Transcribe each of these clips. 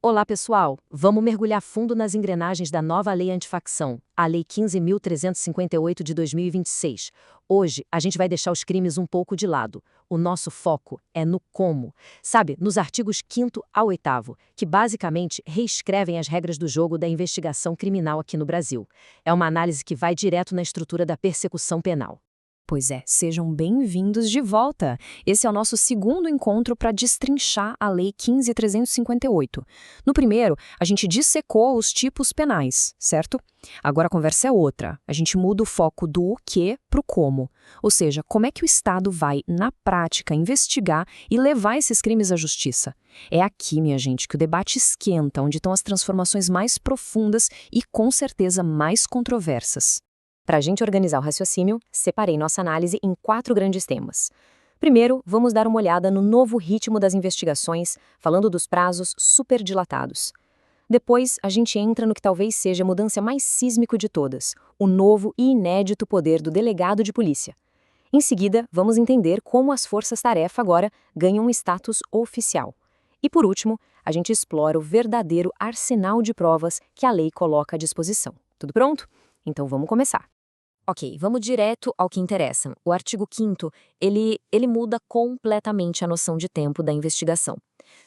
Olá, pessoal! Vamos mergulhar fundo nas engrenagens da nova lei antifacção, a Lei 15.358 de 2026. Hoje, a gente vai deixar os crimes um pouco de lado. O nosso foco é no como. Sabe, nos artigos 5º ao 8º, que basicamente reescrevem as regras do jogo da investigação criminal aqui no Brasil. É uma análise que vai direto na estrutura da persecução penal. Pois é, sejam bem-vindos de volta. Esse é o nosso segundo encontro para destrinchar a Lei 15.358. No primeiro, a gente dissecou os tipos penais, certo? Agora a conversa é outra. A gente muda o foco do o que para o como. Ou seja, como é que o Estado vai, na prática, investigar e levar esses crimes à justiça. É aqui, minha gente, que o debate esquenta, onde estão as transformações mais profundas e, com certeza, mais controversas. Para a gente organizar o raciocínio, separei nossa análise em 4 grandes temas. Primeiro, vamos dar uma olhada no novo ritmo das investigações, falando dos prazos superdilatados. Depois, a gente entra no que talvez seja a mudança mais sísmico de todas, o novo e inédito poder do delegado de polícia. Em seguida, vamos entender como as forças-tarefa agora ganham um status oficial. E por último, a gente explora o verdadeiro arsenal de provas que a lei coloca à disposição. Tudo pronto? Então vamos começar. Ok, vamos direto ao que interessa. O artigo 5º, ele muda completamente a noção de tempo da investigação.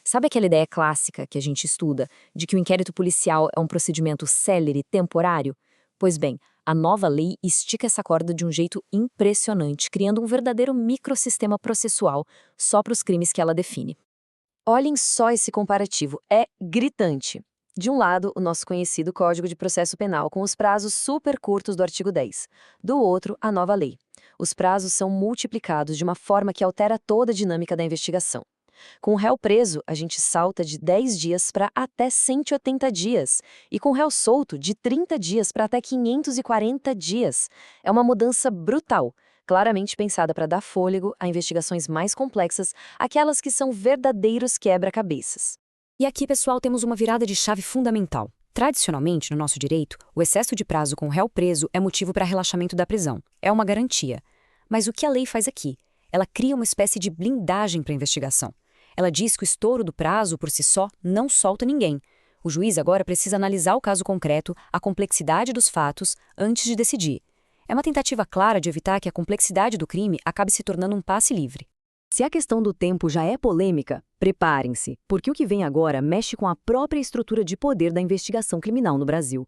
Sabe aquela ideia clássica que a gente estuda, de que o inquérito policial é um procedimento célere, temporário? Pois bem, a nova lei estica essa corda de um jeito impressionante, criando um verdadeiro microsistema processual só para os crimes que ela define. Olhem só esse comparativo, é gritante. De um lado, o nosso conhecido Código de Processo Penal, com os prazos super curtos do artigo 10. Do outro, a nova lei. Os prazos são multiplicados de uma forma que altera toda a dinâmica da investigação. Com o réu preso, a gente salta de 10 dias para até 180 dias. E com o réu solto, de 30 dias para até 540 dias. É uma mudança brutal, claramente pensada para dar fôlego a investigações mais complexas, aquelas que são verdadeiros quebra-cabeças. E aqui, pessoal, temos uma virada de chave fundamental. Tradicionalmente, no nosso direito, o excesso de prazo com o réu preso é motivo para relaxamento da prisão. É uma garantia. Mas o que a lei faz aqui? Ela cria uma espécie de blindagem para a investigação. Ela diz que o estouro do prazo, por si só, não solta ninguém. O juiz agora precisa analisar o caso concreto, a complexidade dos fatos, antes de decidir. É uma tentativa clara de evitar que a complexidade do crime acabe se tornando um passe livre. Se a questão do tempo já é polêmica, preparem-se, porque o que vem agora mexe com a própria estrutura de poder da investigação criminal no Brasil.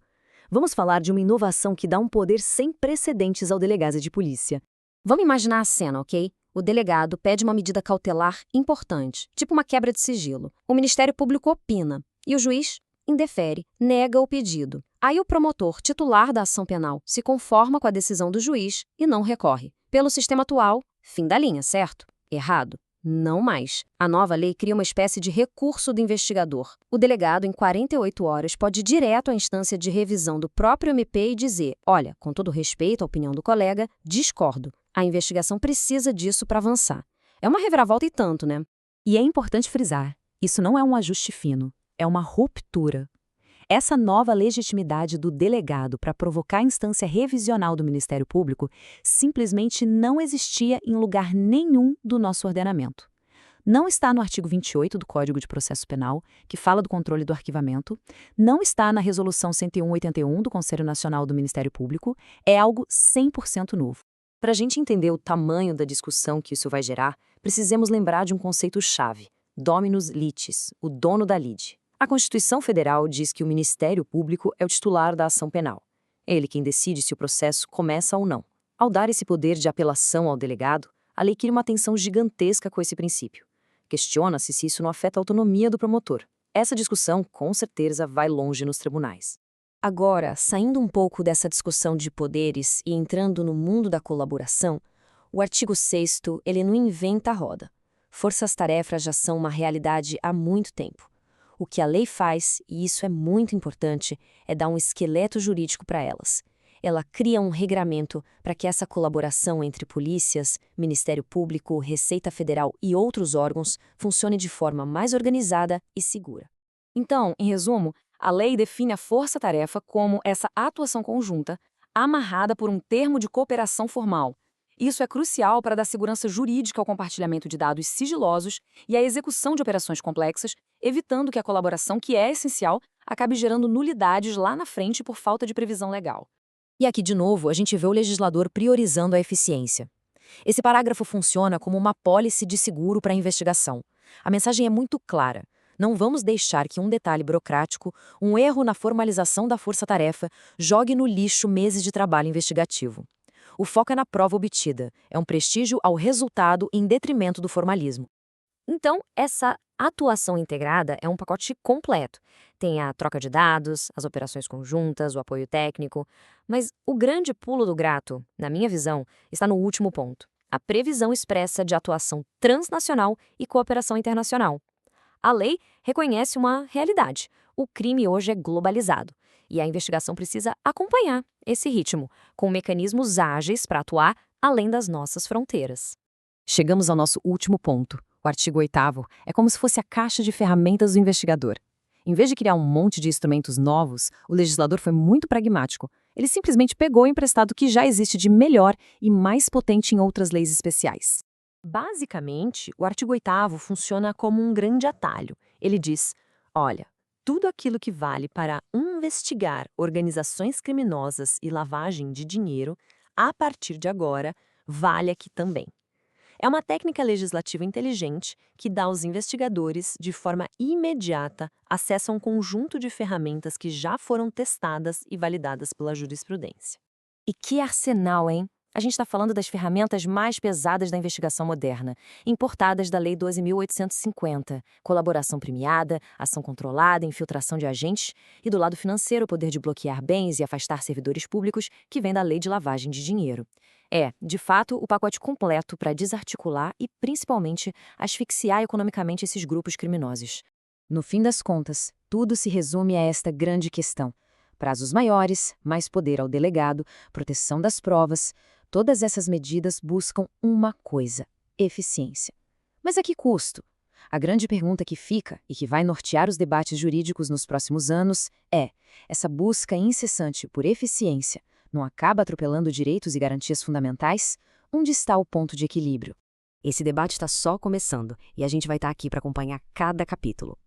Vamos falar de uma inovação que dá um poder sem precedentes ao delegado de polícia. Vamos imaginar a cena, ok? O delegado pede uma medida cautelar importante, tipo uma quebra de sigilo. O Ministério Público opina e o juiz indefere, nega o pedido. Aí o promotor, titular da ação penal, se conforma com a decisão do juiz e não recorre. Pelo sistema atual, fim da linha, certo? Errado? Não mais. A nova lei cria uma espécie de recurso do investigador. O delegado, em 48 horas, pode ir direto à instância de revisão do próprio MP e dizer: olha, com todo respeito à opinião do colega, discordo. A investigação precisa disso para avançar. É uma reviravolta e tanto, né? E é importante frisar, isso não é um ajuste fino, é uma ruptura. Essa nova legitimidade do delegado para provocar a instância revisional do Ministério Público simplesmente não existia em lugar nenhum do nosso ordenamento. Não está no artigo 28 do Código de Processo Penal, que fala do controle do arquivamento, não está na Resolução 101/81 do Conselho Nacional do Ministério Público, é algo 100% novo. Para a gente entender o tamanho da discussão que isso vai gerar, precisamos lembrar de um conceito-chave: dominus litis, o dono da lide. A Constituição Federal diz que o Ministério Público é o titular da ação penal. É ele quem decide se o processo começa ou não. Ao dar esse poder de apelação ao delegado, a lei cria uma tensão gigantesca com esse princípio. Questiona-se se isso não afeta a autonomia do promotor. Essa discussão, com certeza, vai longe nos tribunais. Agora, saindo um pouco dessa discussão de poderes e entrando no mundo da colaboração, o artigo 6º, ele não inventa a roda. Forças-tarefas já são uma realidade há muito tempo. O que a lei faz, e isso é muito importante, é dar um esqueleto jurídico para elas. Ela cria um regramento para que essa colaboração entre polícias, Ministério Público, Receita Federal e outros órgãos funcione de forma mais organizada e segura. Então, em resumo, a lei define a força-tarefa como essa atuação conjunta, amarrada por um termo de cooperação formal. Isso é crucial para dar segurança jurídica ao compartilhamento de dados sigilosos e à execução de operações complexas, evitando que a colaboração, que é essencial, acabe gerando nulidades lá na frente por falta de previsão legal. E aqui, de novo, a gente vê o legislador priorizando a eficiência. Esse parágrafo funciona como uma pólice de seguro para a investigação. A mensagem é muito clara. Não vamos deixar que um detalhe burocrático, um erro na formalização da força-tarefa, jogue no lixo meses de trabalho investigativo. O foco é na prova obtida, é um prestígio ao resultado em detrimento do formalismo. Então, essa atuação integrada é um pacote completo. Tem a troca de dados, as operações conjuntas, o apoio técnico, mas o grande pulo do gato, na minha visão, está no último ponto: a previsão expressa de atuação transnacional e cooperação internacional. A lei reconhece uma realidade: o crime hoje é globalizado, e a investigação precisa acompanhar esse ritmo, com mecanismos ágeis para atuar além das nossas fronteiras. Chegamos ao nosso último ponto. O artigo 8º é como se fosse a caixa de ferramentas do investigador. Em vez de criar um monte de instrumentos novos, o legislador foi muito pragmático. Ele simplesmente pegou o emprestado que já existe de melhor e mais potente em outras leis especiais. Basicamente, o artigo 8º funciona como um grande atalho. Ele diz: olha, tudo aquilo que vale para investigar organizações criminosas e lavagem de dinheiro, a partir de agora, vale aqui também. É uma técnica legislativa inteligente que dá aos investigadores, de forma imediata, acesso a um conjunto de ferramentas que já foram testadas e validadas pela jurisprudência. E que arsenal, hein? A gente está falando das ferramentas mais pesadas da investigação moderna, importadas da Lei 12.850, colaboração premiada, ação controlada, infiltração de agentes, e do lado financeiro, o poder de bloquear bens e afastar servidores públicos, que vem da Lei de Lavagem de Dinheiro. É, de fato, o pacote completo para desarticular e, principalmente, asfixiar economicamente esses grupos criminosos. No fim das contas, tudo se resume a esta grande questão: prazos maiores, mais poder ao delegado, proteção das provas. Todas essas medidas buscam uma coisa: eficiência. Mas a que custo? A grande pergunta que fica, e que vai nortear os debates jurídicos nos próximos anos, é: essa busca incessante por eficiência não acaba atropelando direitos e garantias fundamentais? Onde está o ponto de equilíbrio? Esse debate está só começando, e a gente vai estar aqui para acompanhar cada capítulo.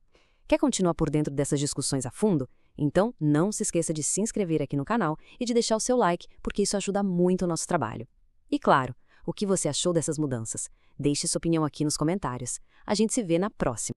Quer continuar por dentro dessas discussões a fundo? Então, não se esqueça de se inscrever aqui no canal e de deixar o seu like, porque isso ajuda muito o nosso trabalho. E claro, o que você achou dessas mudanças? Deixe sua opinião aqui nos comentários. A gente se vê na próxima.